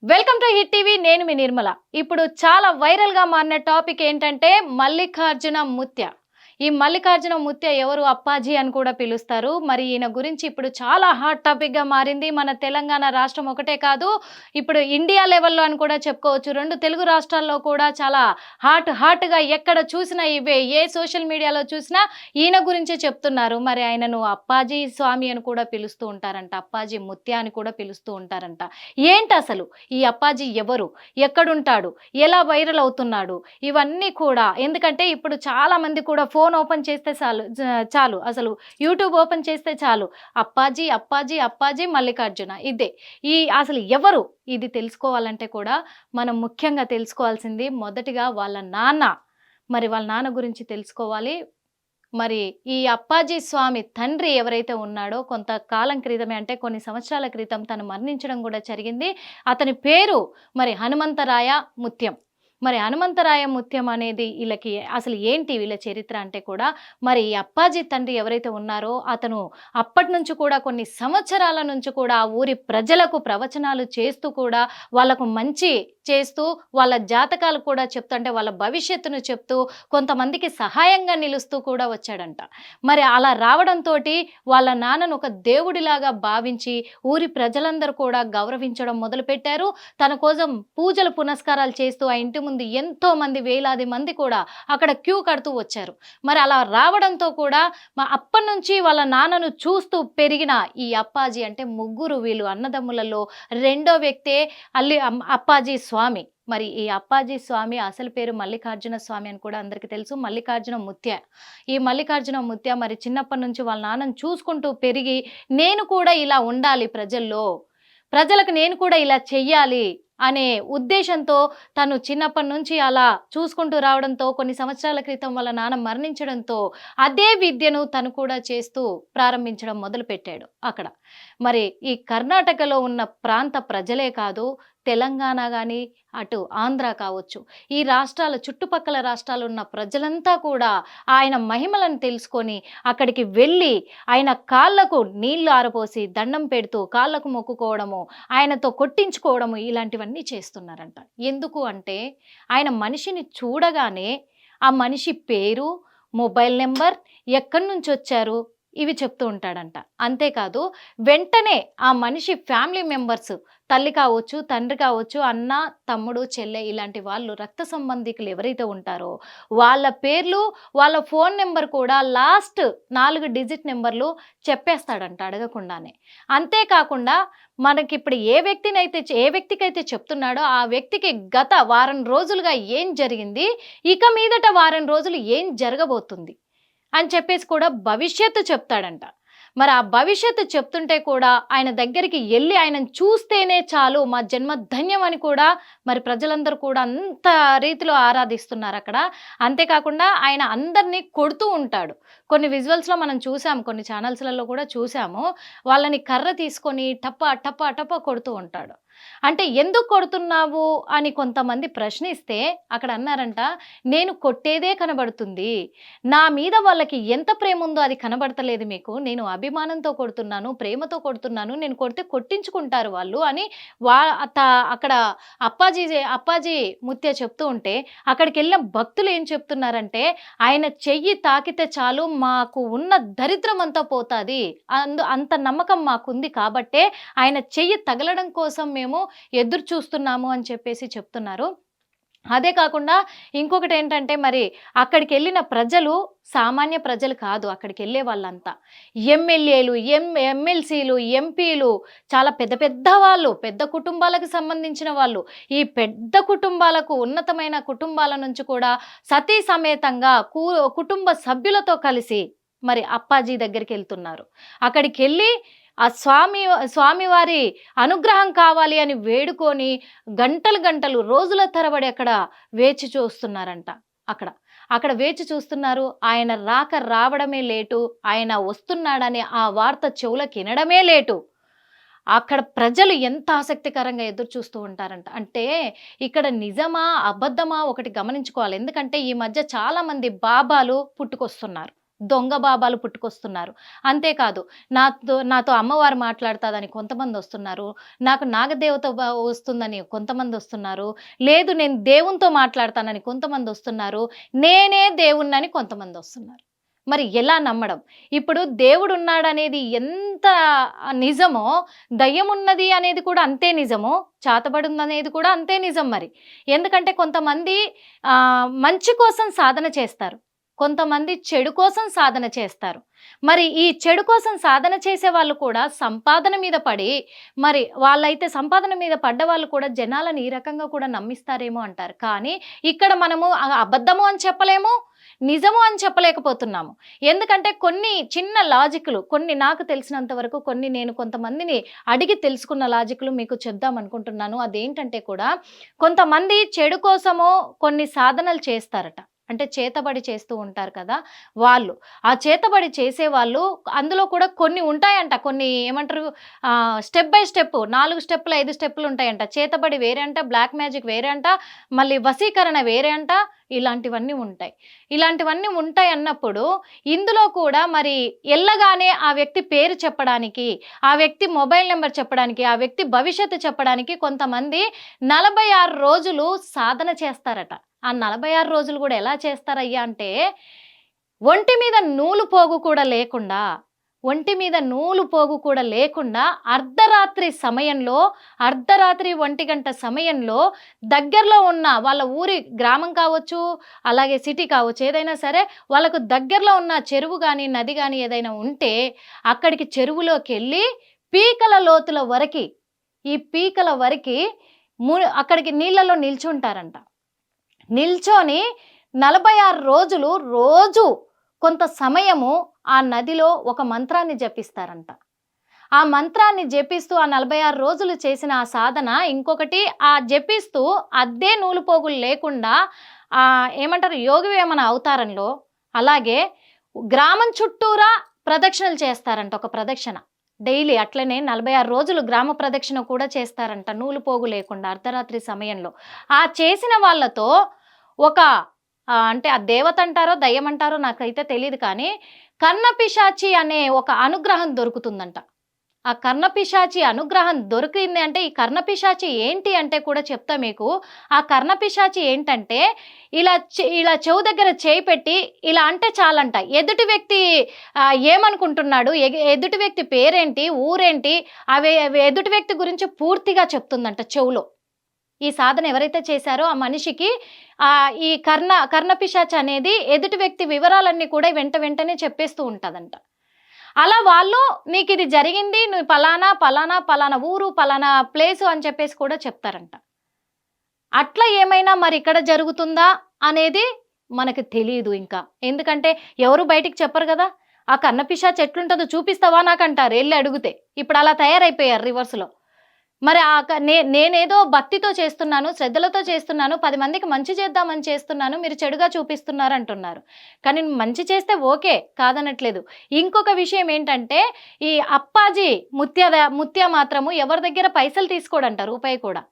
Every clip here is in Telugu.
Welcome to hit TV. నేను మీ నిర్మల. ఇప్పుడు చాలా వైరల్ గా మారిన టాపిక్ ఏంటంటే మల్లికార్జున ముత్య. ఈ మల్లికార్జున ముత్య ఎవరు? అప్పాజీ అని కూడా పిలుస్తారు. మరి ఈయన గురించి ఇప్పుడు చాలా హాట్ టాపిక్ గా మారింది. మన తెలంగాణ రాష్ట్రం ఒకటే కాదు, ఇప్పుడు ఇండియా లెవెల్లో అని కూడా చెప్పుకోవచ్చు. రెండు తెలుగు రాష్ట్రాల్లో కూడా చాలా హాట్ గా ఎక్కడ చూసినా ఇవే. ఏ సోషల్ మీడియాలో చూసినా ఈయన గురించే చెప్తున్నారు. మరి ఆయనను అప్పాజీ స్వామి అని కూడా పిలుస్తూ ఉంటారంట, అప్పాజీ ముత్య అని కూడా పిలుస్తూ ఉంటారంట. ఏంటి అసలు ఈ అప్పాజీ ఎవరు? ఎక్కడుంటాడు? ఎలా వైరల్ అవుతున్నాడు? ఇవన్నీ కూడా ఎందుకంటే ఇప్పుడు చాలా మంది కూడా ఫోన్ ఓపెన్ చేస్తే చాలు అసలు యూట్యూబ్ ఓపెన్ చేస్తే చాలు అప్పాజీ అప్పాజీ అప్పాజీ మల్లికార్జున ఇదే. అసలు ఎవరు ఇది తెలుసుకోవాలంటే కూడా మనం ముఖ్యంగా తెలుసుకోవాల్సింది మొదటిగా వాళ్ళ నాన్న. మరి వాళ్ళ నాన్న గురించి తెలుసుకోవాలి. మరి ఈ అప్పాజీ స్వామి తండ్రి ఎవరైతే ఉన్నాడో కొంతకాలం క్రితమే, అంటే కొన్ని సంవత్సరాల క్రితం తను మరణించడం కూడా జరిగింది. అతని పేరు మరి హనుమంతరాయ ముత్యం. మరి హనుమంతరాయ ముత్యం అనేది వీళ్ళకి అసలు ఏంటి వీళ్ళ చరిత్ర అంటే కూడా, మరి ఈ అప్పాజీ తండ్రి ఎవరైతే ఉన్నారో అతను అప్పటి నుంచి కూడా కొన్ని సంవత్సరాల నుంచి కూడా ఆ ఊరి ప్రజలకు ప్రవచనాలు చేస్తూ కూడా వాళ్ళకు మంచి చేస్తూ వాళ్ళ జాతకాలు కూడా చెప్తూ, అంటే వాళ్ళ భవిష్యత్తును చెప్తూ కొంతమందికి సహాయంగా నిలుస్తూ కూడా వచ్చాడంట. మరి అలా రావడంతో వాళ్ళ నాన్నను ఒక దేవుడిలాగా భావించి ఊరి ప్రజలందరూ కూడా గౌరవించడం మొదలుపెట్టారు. తన కోసం పూజలు పునస్కారాలు చేస్తూ ఆ ఇంటి ముందు ఎంతో మంది, వేలాది మంది కూడా అక్కడ క్యూ కడుతూ వచ్చారు. మరి అలా రావడంతో కూడా అప్పటి నుంచి వాళ్ళ నాన్నను చూస్తూ పెరిగిన ఈ అప్పాజీ, అంటే ముగ్గురు వీళ్ళు అన్నదమ్ములలో రెండో వ్యక్తే అప్పాజీ స్వామి. మరి ఈ అప్పాజీ స్వామి అసలు పేరు మల్లికార్జున స్వామి అని కూడా అందరికీ తెలుసు. మల్లికార్జున ముత్య. ఈ మల్లికార్జున ముత్య మరి చిన్నప్పటి నుంచి వాళ్ళ నాన్నను చూసుకుంటూ పెరిగి, నేను కూడా ఇలా ఉండాలి ప్రజల్లో, ప్రజలకు నేను కూడా ఇలా చెయ్యాలి అనే ఉద్దేశంతో తను చిన్నప్పటి నుంచి అలా చూసుకుంటూ రావడంతో కొన్ని సంవత్సరాల క్రితం వాళ్ళ నాన్న మరణించడంతో అదే విద్యను తను కూడా చేస్తూ ప్రారంభించడం మొదలుపెట్టాడు అక్కడ. మరి ఈ కర్ణాటకలో ఉన్న ప్రాంత ప్రజలే కాదు, తెలంగాణ కానీ అటు ఆంధ్ర కావచ్చు, ఈ రాష్ట్రాల చుట్టుపక్కల రాష్ట్రాలు ఉన్న ప్రజలంతా కూడా ఆయన మహిమలను తెలుసుకొని అక్కడికి వెళ్ళి ఆయన కాళ్ళకు నీళ్లు ఆరపోసి దండం పెడుతూ కాళ్ళకు మొక్కుకోవడము, ఆయనతో కొట్టించుకోవడము, ఇలాంటివన్నీ చేస్తున్నారంట. ఎందుకు అంటే ఆయన మనిషిని చూడగానే ఆ మనిషి పేరు, మొబైల్ నెంబర్, ఎక్కడి నుంచి వచ్చారు, ఇవి చెప్తూ ఉంటాడంట. అంతేకాదు వెంటనే ఆ మనిషి ఫ్యామిలీ మెంబర్స్, తల్లి కావచ్చు, తండ్రి కావచ్చు, అన్న, తమ్ముడు, చెల్లె, ఇలాంటి వాళ్ళు రక్త సంబంధికులు ఎవరైతే ఉంటారో వాళ్ళ పేర్లు, వాళ్ళ ఫోన్ నెంబర్ కూడా లాస్ట్ 4 డిజిట్ నెంబర్లు చెప్పేస్తాడంట అడగకుండానే. అంతేకాకుండా మనకిప్పుడు ఏ వ్యక్తికైతే చెప్తున్నాడో ఆ వ్యక్తికి గత వారం రోజులుగా ఏం జరిగింది, ఇక మీదట వారం రోజులు ఏం జరగబోతుంది అని చెప్పేసి కూడా భవిష్యత్తు చెప్తాడంట. మరి ఆ భవిష్యత్తు చెప్తుంటే కూడా ఆయన దగ్గరికి వెళ్ళి ఆయనను చూస్తేనే చాలు మా జన్మ ధన్యం అని కూడా మరి ప్రజలందరూ కూడా అంత రీతిలో ఆరాధిస్తున్నారు అక్కడ. అంతేకాకుండా ఆయన అందరినీ కొడుతూ ఉంటాడు. కొన్ని విజువల్స్లో మనం చూసాము, కొన్ని ఛానల్స్లలో కూడా చూసాము. వాళ్ళని కర్ర తీసుకొని టపా టపా టపా కొడుతూ ఉంటాడు. అంటే ఎందుకు కొడుతున్నావు అని కొంతమంది ప్రశ్నిస్తే అక్కడ అన్నారంట, నేను కొట్టేదే కనబడుతుంది, నా మీద వాళ్ళకి ఎంత ప్రేమ ఉందో అది కనబడతలేదు మీకు, నేను అభిమానంతో కొడుతున్నాను, ప్రేమతో కొడుతున్నాను, నేను కొడితే కొట్టించుకుంటారు వాళ్ళు అని అక్కడ అప్పాజీ ముత్య చెప్తూ ఉంటే అక్కడికి వెళ్ళిన భక్తులు ఏం చెప్తున్నారంటే, ఆయన చెయ్యి తాకితే చాలు మాకు ఉన్న దరిద్రం అంతా పోతుంది, అంత నమ్మకం మాకుంది కాబట్టే ఆయన చెయ్యి తగలడం కోసం మేము ఎదురు చూస్తున్నాము అని చెప్పేసి చెప్తున్నారు. అదే కాకుండా ఇంకొకటి ఏంటంటే, మరి అక్కడికి వెళ్ళిన ప్రజలు సామాన్య ప్రజలు కాదు, అక్కడికి వెళ్ళే వాళ్ళంతా ఎమ్మెల్యేలు, ఎమ్మెల్సీలు, ఎంపీలు, చాలా పెద్ద పెద్ద వాళ్ళు, పెద్ద కుటుంబాలకు సంబంధించిన వాళ్ళు. ఈ పెద్ద కుటుంబాలకు, ఉన్నతమైన కుటుంబాల నుంచి కూడా సతీ సమేతంగా కుటుంబ సభ్యులతో కలిసి మరి అప్పాజీ దగ్గరికి వెళ్తున్నారు. అక్కడికి వెళ్ళి ఆ స్వామివారి అనుగ్రహం కావాలి అని వేడుకొని గంటలు గంటలు, రోజుల తరబడి అక్కడ వేచి చూస్తున్నారంట. అక్కడ వేచి చూస్తున్నారు. ఆయన రావడమే లేటు, ఆయన వస్తున్నాడని ఆ వార్త చెవులకు వినడమే లేటు. అక్కడ ప్రజలు ఎంత ఆసక్తికరంగా ఎదురు చూస్తూ ఉంటారంట. అంటే ఇక్కడ నిజమా అబద్ధమా ఒకటి గమనించుకోవాలి. ఎందుకంటే ఈ మధ్య చాలా మంది బాబాలు పుట్టుకొస్తున్నారు. దొంగ బాబాలు పుట్టుకొస్తున్నారు. అంతేకాదు నాతో అమ్మవారు మాట్లాడతాదని కొంతమందొస్తున్నారు. నాకు నాగదేవత వస్తుందని కొంతమందొస్తున్నారు. లేదు నేను దేవునితో మాట్లాడతానని కొంతమందొస్తున్నారు. నేనే దేవుడినని కొంతమందొస్తున్నారు. మరి ఎలా నమ్మడం? ఇప్పుడు దేవుడున్నాడనేది ఎంత నిజమో, దయ్యమున్నది అనేది కూడా అంతే నిజమో, చాతబడుందనేది కూడా అంతే నిజం మరి. ఎందుకంటే కొంతమంది మంచి కోసం సాధన చేస్తారు. కొంతమంది చెడు కోసం సాధన చేస్తారు. మరి ఈ చెడు కోసం సాధన చేసే వాళ్ళు కూడా సంపాదన మీద పడి, మరి వాళ్ళైతే సంపాదన మీద పడ్డవాళ్ళు కూడా జనాలను ఈ రకంగా కూడా నమ్మిస్తారేమో అంటారు. కానీ ఇక్కడ మనము అబద్ధము అని చెప్పలేము, నిజము అని చెప్పలేకపోతున్నాము. ఎందుకంటే కొన్ని చిన్న లాజిక్‌లు, కొన్ని నాకు తెలిసినంత వరకు నేను కొంతమందిని అడిగి తెలుసుకున్న లాజిక్‌లు మీకు చెప్దామనుకుంటున్నాను. అదేంటంటే కూడా కొంతమంది చెడు కోసమో కొన్ని సాధనలు చేస్తారట. అంటే చేతబడి చేస్తూ ఉంటారు కదా! వాళ్ళు. ఆ చేతబడి చేసేవాళ్ళు అందులో కూడా కొన్ని ఉంటాయంట. కొన్ని ఏమంటారు స్టెప్ బై స్టెప్ 4 స్టెప్పులు, 5 స్టెప్పులు ఉంటాయంట. చేతబడి వేరే అంట, బ్లాక్ మ్యాజిక్ వేరే అంట, మళ్ళీ వశీకరణ వేరే అంట. ఇలాంటివన్నీ ఉంటాయి. ఇలాంటివన్నీ ఉంటాయన్నప్పుడు ఇందులో కూడా మరి ఎళ్ళగానే ఆ వ్యక్తి పేరు చెప్పడానికి, ఆ వ్యక్తి మొబైల్ నంబర్ చెప్పడానికి, ఆ వ్యక్తి భవిష్యత్తు చెప్పడానికి కొంతమంది 46 రోజులు సాధన చేస్తారట. ఆ 46 రోజులు గూడా ఎలా చేస్తారయ్యా అంటే, ఒంటి మీద నూలు పోగు కూడా లేకుండా, ఒంటి మీద నూలు పోగు కూడా లేకుండా అర్ధరాత్రి సమయంలో, అర్ధరాత్రి 1 సమయంలో దగ్గరలో ఉన్న వాళ్ళ ఊరి గ్రామం కావచ్చు, అలాగే సిటీ కావచ్చు, ఏదైనా సరే వాళ్ళకు దగ్గరలో ఉన్న చెరువు గాని, నది గాని ఏదైనా ఉంటే అక్కడికి చెరువులోకెళ్ళి పీకల లోతుల వరకి, ఈ పీకల వరకి అక్కడికి నీళ్ళలో నిల్చుంటారంట. నిల్చొని 46 రోజులు రోజు కొంత సమయము ఆ నదిలో ఒక మంత్రాన్ని జపిస్తారంట. ఆ మంత్రాన్ని జపిస్తూ ఆ 46 రోజులు చేసిన ఆ సాధన ఇంకొకటి జపిస్తూ అద్దే నూలు పోగులు లేకుండా ఏమంటారు యోగి వేమన అవతారంలో అలాగే గ్రామం చుట్టూరా ప్రదక్షిణలు చేస్తారంట. ఒక ప్రదక్షిణ డైలీ అట్లనే 46 రోజులు గ్రామ ప్రదక్షిణ కూడా చేస్తారంట నూలు పోగు లేకుండా అర్ధరాత్రి సమయంలో. ఆ చేసిన వాళ్ళతో ఒక అంటే ఆ దేవత అంటారో, దయ్యం అంటారో నాకైతే తెలీదు కానీ, కర్ణపిశాచి అనే ఒక అనుగ్రహం దొరుకుతుందంట. ఆ కర్ణపిశాచి అనుగ్రహం దొరికింది అంటే, ఈ కర్ణపిశాచి ఏంటి అంటే కూడా చెప్తా మీకు. ఆ కర్ణపిశాచి ఏంటంటే, ఇలా చెవు దగ్గర చేయి పెట్టి ఇలా అంటే చాలంట. ఎదుటి వ్యక్తి ఏమనుకుంటున్నాడు, ఎదుటి వ్యక్తి పేరేంటి, ఊరేంటి, అవి ఎదుటి వ్యక్తి గురించి పూర్తిగా చెప్తుందంట చెవులో. ఈ సాధన ఎవరైతే చేశారో ఆ మనిషికి ఈ కర్ణపిశాచి అనేది ఎదుటి వ్యక్తి వివరాలన్నీ కూడా వెంటనే చెప్పేస్తూ ఉంటదంట. అలా వాళ్ళు నీకిది జరిగింది, నువ్వు పలానా ఊరు, పలానా ప్లేసు అని చెప్పేసి కూడా చెప్తారంట. అట్లా ఏమైనా మరి ఇక్కడ జరుగుతుందా అనేది మనకు తెలీదు ఇంకా. ఎందుకంటే ఎవరు బయటికి చెప్పరు గదా! ఆ కర్ణపిశాచి ఎట్లుంటదో చూపిస్తావా నాకంటారు ఎళ్లి అడుగుతే. ఇప్పుడు అలా తయారైపోయారు రివర్స్‌లో. మరి నేనేదో భక్తితో చేస్తున్నాను, శ్రద్ధలతో చేస్తున్నాను, 10 మందికి మంచి చేద్దామని చేస్తున్నాను, మీరు చెడుగా చూపిస్తున్నారంటున్నారు. కానీ మంచి చేస్తే ఓకే, కాదనట్లేదు. ఇంకొక విషయం ఏంటంటే, ఈ అప్పాజీ ముత్య మాత్రము ఎవరి దగ్గర పైసలు తీసుకోడంట రూపాయి కూడా.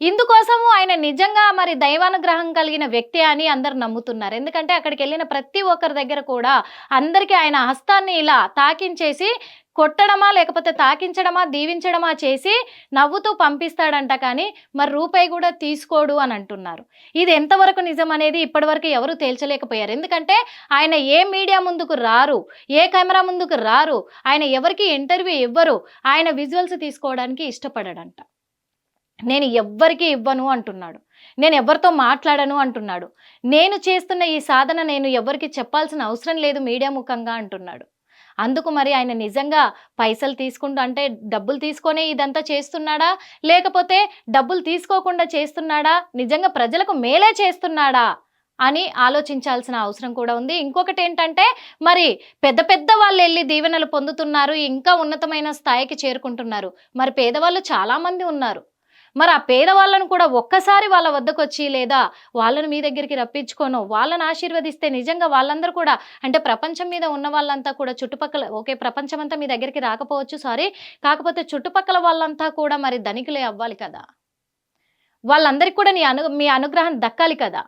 ఇందుకోసము ఆయన నిజంగా మరి దైవానుగ్రహం కలిగిన వ్యక్తే అని అందరూ నమ్ముతున్నారు. ఎందుకంటే అక్కడికెళ్ళిన ప్రతి ఒక్కరి దగ్గర కూడా అందరికీ ఆయన హస్తాన్ని ఇలా తాకించేసి కొట్టడమా, లేకపోతే తాకించడమా, దీవించడమా చేసి నవ్వుతూ పంపిస్తాడంట. కానీ మరి రూపాయి కూడా తీసుకోడు అని అంటున్నారు. ఇది ఎంతవరకు నిజం అనేది ఇప్పటివరకు ఎవరు తేల్చలేకపోయారు. ఎందుకంటే ఆయన ఏ మీడియా ముందుకు రారు, ఏ కెమెరా ముందుకు రారు, ఆయన ఎవరికి ఇంటర్వ్యూ ఇవ్వరు, ఆయన విజువల్స్ తీసుకోవడానికి ఇష్టపడడంట. నేను ఎవ్వరికీ ఇవ్వను అంటున్నాడు. నేను ఎవరితో మాట్లాడను అంటున్నాడు. నేను చేస్తున్న ఈ సాధన నేను ఎవరికీ చెప్పాల్సిన అవసరం లేదు మీడియా ముఖంగా అంటున్నాడు. అందుకు మరి ఆయన నిజంగా పైసలు తీసుకుంటూ అంటే డబ్బులు తీసుకొనే ఇదంతా చేస్తున్నాడా? లేకపోతే డబ్బులు తీసుకోకుండా చేస్తున్నాడా? నిజంగా ప్రజలకు మేలే చేస్తున్నాడా? అని ఆలోచించాల్సిన అవసరం కూడా ఉంది. ఇంకొకటేంటంటే మరి పెద్ద వాళ్ళెళ్ళి దీవెనలు పొందుతున్నారు. ఇంకా ఉన్నతమైన స్థాయికి చేరుకుంటున్నారు. మరి పేదవాళ్ళు చాలామంది ఉన్నారు. మరి ఆ పేదవాళ్ళను కూడా ఒక్కసారి వాళ్ళ వద్దకొచ్చి లేదా వాళ్ళని మీ దగ్గరికి రప్పించుకోనో వాళ్ళని ఆశీర్వదిస్తే నిజంగా వాళ్ళందరూ కూడా అంటే ప్రపంచం మీద ఉన్న వాళ్ళంతా కూడా చుట్టుపక్కల ఓకే ప్రపంచమంతా మీ దగ్గరికి రాకపోవచ్చు సారీ. కాకపోతే చుట్టుపక్కల వాళ్ళంతా కూడా మరి ధనికులే అవ్వాలి కదా! వాళ్ళందరికి కూడా మీ అనుగ్రహం దక్కాలి కదా!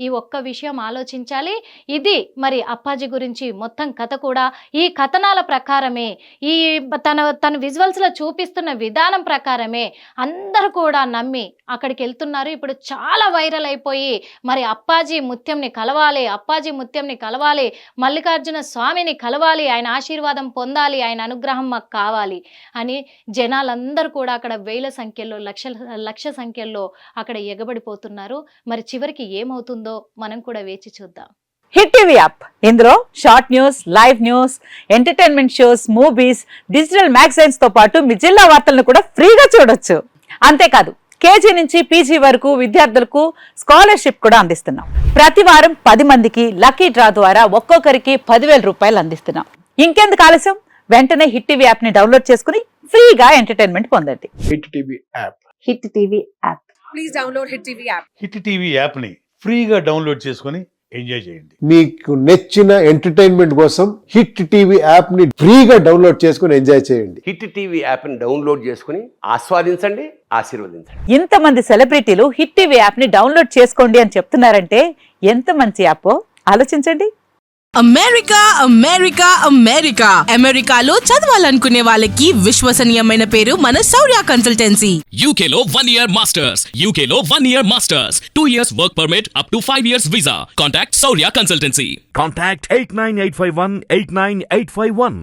ఈ ఒక్క విషయం ఆలోచించాలి. ఇది మరి అప్పాజీ గురించి మొత్తం కథ కూడా ఈ కథనాల ప్రకారమే, ఈ తన విజువల్స్లో చూపిస్తున్న విధానం ప్రకారమే అందరూ కూడా నమ్మి అక్కడికి వెళ్తున్నారు. ఇప్పుడు చాలా వైరల్ అయిపోయి మరి అప్పాజీ ముత్యంని కలవాలి, అప్పాజీ ముత్యంని కలవాలి, మల్లికార్జున స్వామిని కలవాలి, ఆయన ఆశీర్వాదం పొందాలి, ఆయన అనుగ్రహం మాకు కావాలి అని జనాలందరూ కూడా అక్కడ వేల సంఖ్యలో లక్ష సంఖ్యలో అక్కడ ఎగబడిపోతున్నారు. మరి చివరికి ఏమవుతుందో మనం కూడా వేచి చూద్దాం. హిట్ టీవీ యాప్, ఇందులో short news, live news, entertainment shows, movies, digital magazines తో పాటు మీ జిల్లా వార్తలను కూడా ఫ్రీగా చూడొచ్చు. అంతేకాదు కేజీ నుంచి పీజీ వరకు విద్యార్థులకు స్కాలర్షిప్ కూడా అందిస్తున్నాం. ప్రతి వారం 10 మందికి లక్కీ డ్రా ద్వారా ఒక్కొక్కరికి 10,000 రూపాయలు అందిస్తున్నాం. ఇంకెందుకు ఆలస్యం, వెంటనే హిట్ టీవీ యాప్ ని డౌన్లోడ్ చేసుకుని ఫ్రీగా ఎంటర్టైన్మెంట్ పొందండి. Hit TV app. Hit TV app. Please download hit TV app. Hit TV యాప్ని ఫ్రీగా డౌన్లోడ్ చేసుకొని ఎంజాయ్ చేయండి. మీకు నచ్చిన ఎంటర్టైన్మెంట్ కోసం హిట్ టీవీ యాప్ ని ఫ్రీగా డౌన్లోడ్ చేసుకొని ఎంజాయ్ చేయండి. హిట్ టీవీ యాప్ని డౌన్లోడ్ చేసుకుని ఆస్వాదించండి, ఆశీర్వదించండి. ఇంతమంది సెలబ్రిటీలు హిట్ టీవీ యాప్ ని డౌన్లోడ్ చేసుకోండి అని చెప్తున్నారంటే ఎంత మంచి యాప్ ఆలోచించండి. అమెరికా అమెరికా అమెరికా అమెరికాలో చదవాలనుకునే వాళ్ళకి విశ్వసనీయమైన పేరు మన శౌర్య కన్సల్టెన్సీ. UK లో 1 year masters, UK లో 1 year masters, 2 years work permit up to 5 years visa. Contact Saurya Consultancy. Contact 89851 89851.